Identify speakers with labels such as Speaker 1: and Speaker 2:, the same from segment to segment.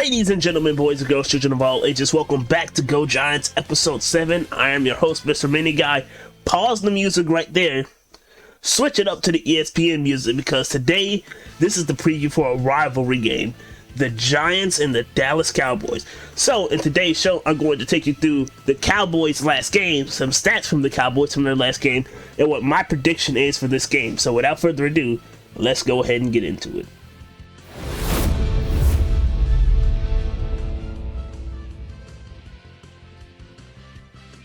Speaker 1: Ladies and gentlemen, boys and girls, children of all ages, welcome back to Go Giants episode 7. I am your host, Mr. Mini Guy. Pause the music right there. Switch it up to the ESPN music because today, this is the preview for a rivalry game. The Giants and the Dallas Cowboys. So, in today's show, I'm going to take you through the Cowboys' last game, some stats from the Cowboys from their last game, and what my prediction is for this game. So, without further ado, let's go ahead and get into it.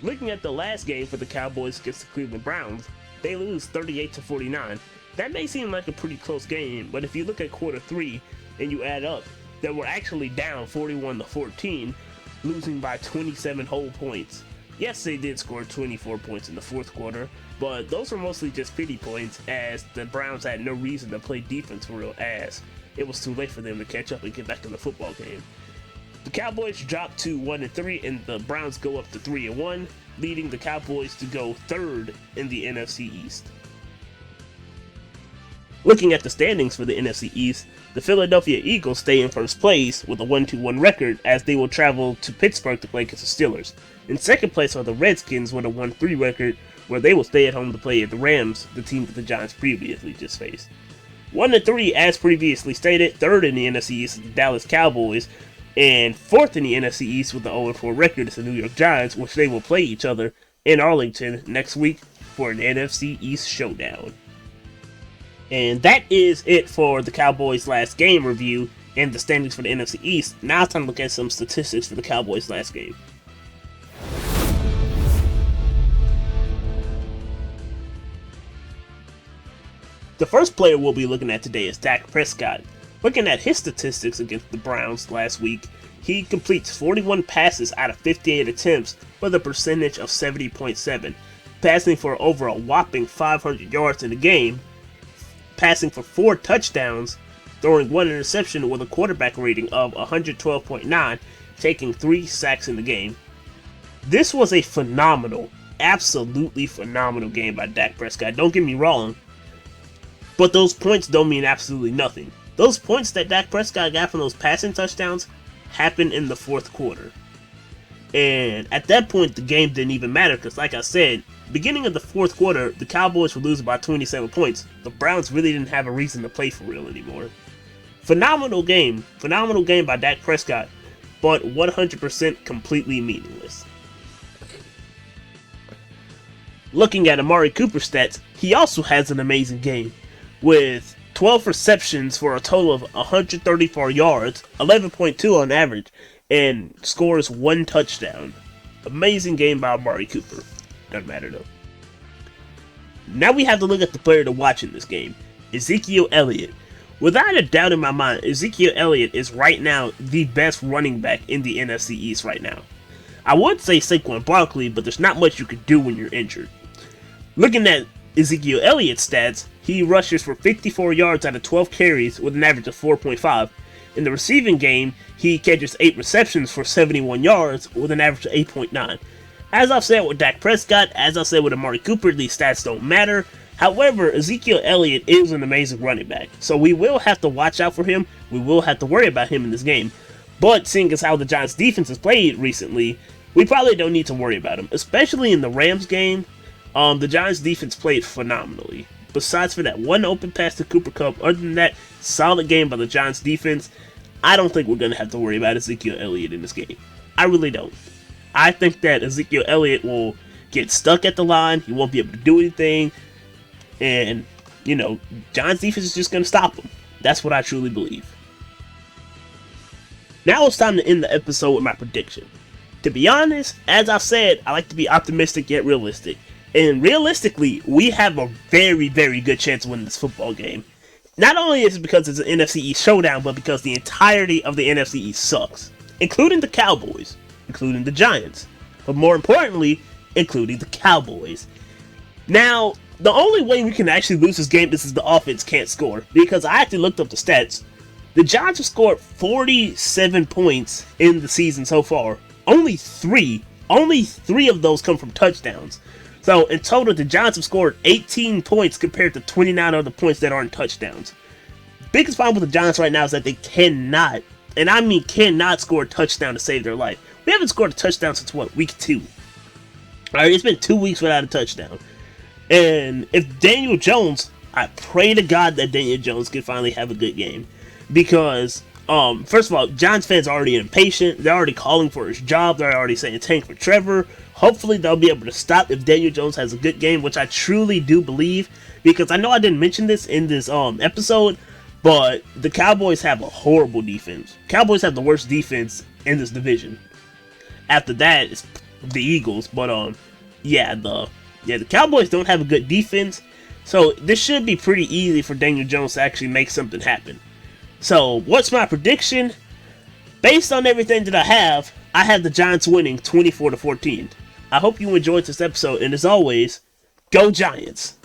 Speaker 1: Looking at the last game for the Cowboys against the Cleveland Browns, they lose 38-49. That may seem like a pretty close game, but if you look at quarter 3 and you add up, they were actually down 41-14, losing by 27 whole points. Yes, they did score 24 points in the fourth quarter, but those were mostly just pity points as the Browns had no reason to play defense real ass. It was too late for them to catch up and get back in the football game. The Cowboys drop to 1-3 and the Browns go up to 3-1, leading the Cowboys to go third in the NFC East. Looking at the standings for the NFC East, the Philadelphia Eagles stay in first place with a 1-1 record as they will travel to Pittsburgh to play against the Steelers. In second place are the Redskins with a 1-3 record where they will stay at home to play at the Rams, the team that the Giants previously just faced. 1-3 as previously stated, third in the NFC East is the Dallas Cowboys, and fourth in the NFC East with the 0-4 record is the New York Giants, which they will play each other in Arlington next week for an NFC East showdown. And that is it for the Cowboys' last game review and the standings for the NFC East. Now it's time to look at some statistics for the Cowboys' last game. The first player we'll be looking at today is Dak Prescott. Looking at his statistics against the Browns last week, he completes 41 passes out of 58 attempts with a percentage of 70.7, passing for over a whopping 500 yards in the game, passing for 4 touchdowns, throwing 1 interception with a quarterback rating of 112.9, taking 3 sacks in the game. This was a phenomenal, absolutely phenomenal game by Dak Prescott. Don't get me wrong, but those points don't mean absolutely nothing. Those points that Dak Prescott got from those passing touchdowns happened in the fourth quarter. And at that point, the game didn't even matter because, like I said, beginning of the fourth quarter, the Cowboys were losing by 27 points. The Browns really didn't have a reason to play for real anymore. Phenomenal game by Dak Prescott, but 100% completely meaningless. Looking at Amari Cooper's stats, he also has an amazing game with 12 receptions for a total of 134 yards, 11.2 on average, and scores 1 touchdown. Amazing game by Amari Cooper. Doesn't matter though. Now we have to look at the player to watch in this game, Ezekiel Elliott. Without a doubt in my mind, Ezekiel Elliott is right now the best running back in the NFC East right now. I would say Saquon Barkley, but there's not much you can do when you're injured. Looking at Ezekiel Elliott's stats, he rushes for 54 yards out of 12 carries with an average of 4.5. In the receiving game, he catches 8 receptions for 71 yards with an average of 8.9. As I've said with Dak Prescott, as I said with Amari Cooper, these stats don't matter. However, Ezekiel Elliott is an amazing running back, so we will have to watch out for him. We will have to worry about him in this game. But seeing as how the Giants defense has played recently, we probably don't need to worry about him, especially in the Rams game. The Giants defense played phenomenally. Besides for that one open pass to Cooper Kupp, other than that, solid game by the Giants defense. I don't think we're going to have to worry about Ezekiel Elliott in this game. I really don't. I think that Ezekiel Elliott will get stuck at the line. He won't be able to do anything. And, Giants defense is just going to stop him. That's what I truly believe. Now it's time to end the episode with my prediction. To be honest, as I said, I like to be optimistic yet realistic. And realistically, we have a very, very good chance of winning this football game. Not only is it because it's an NFC East showdown, but because the entirety of the NFC East sucks. Including the Cowboys, including the Giants, but more importantly, including the Cowboys. Now, the only way we can actually lose this game is if the offense can't score, because I actually looked up the stats. The Giants have scored 47 points in the season so far. Only three of those come from touchdowns. So, in total, the Giants have scored 18 points compared to 29 other points that aren't touchdowns. Biggest problem with the Giants right now is that they cannot and I mean cannot score a touchdown to save their life. We haven't scored a touchdown since what, week 2? Alright, it's been 2 weeks without a touchdown. And if Daniel Jones, I pray to God that Daniel Jones can finally have a good game. Because, first of all, Giants fans are already impatient. They're already calling for his job. They're already saying tank for Trevor. Hopefully they'll be able to stop if Daniel Jones has a good game, which I truly do believe. Because I know I didn't mention this in this episode, but the Cowboys have a horrible defense. Cowboys have the worst defense in this division. After that, it's the Eagles. But yeah, the Cowboys don't have a good defense. So this should be pretty easy for Daniel Jones to actually make something happen. So what's my prediction? Based on everything that I have the Giants winning 24-14. I hope you enjoyed this episode, and as always, go Giants!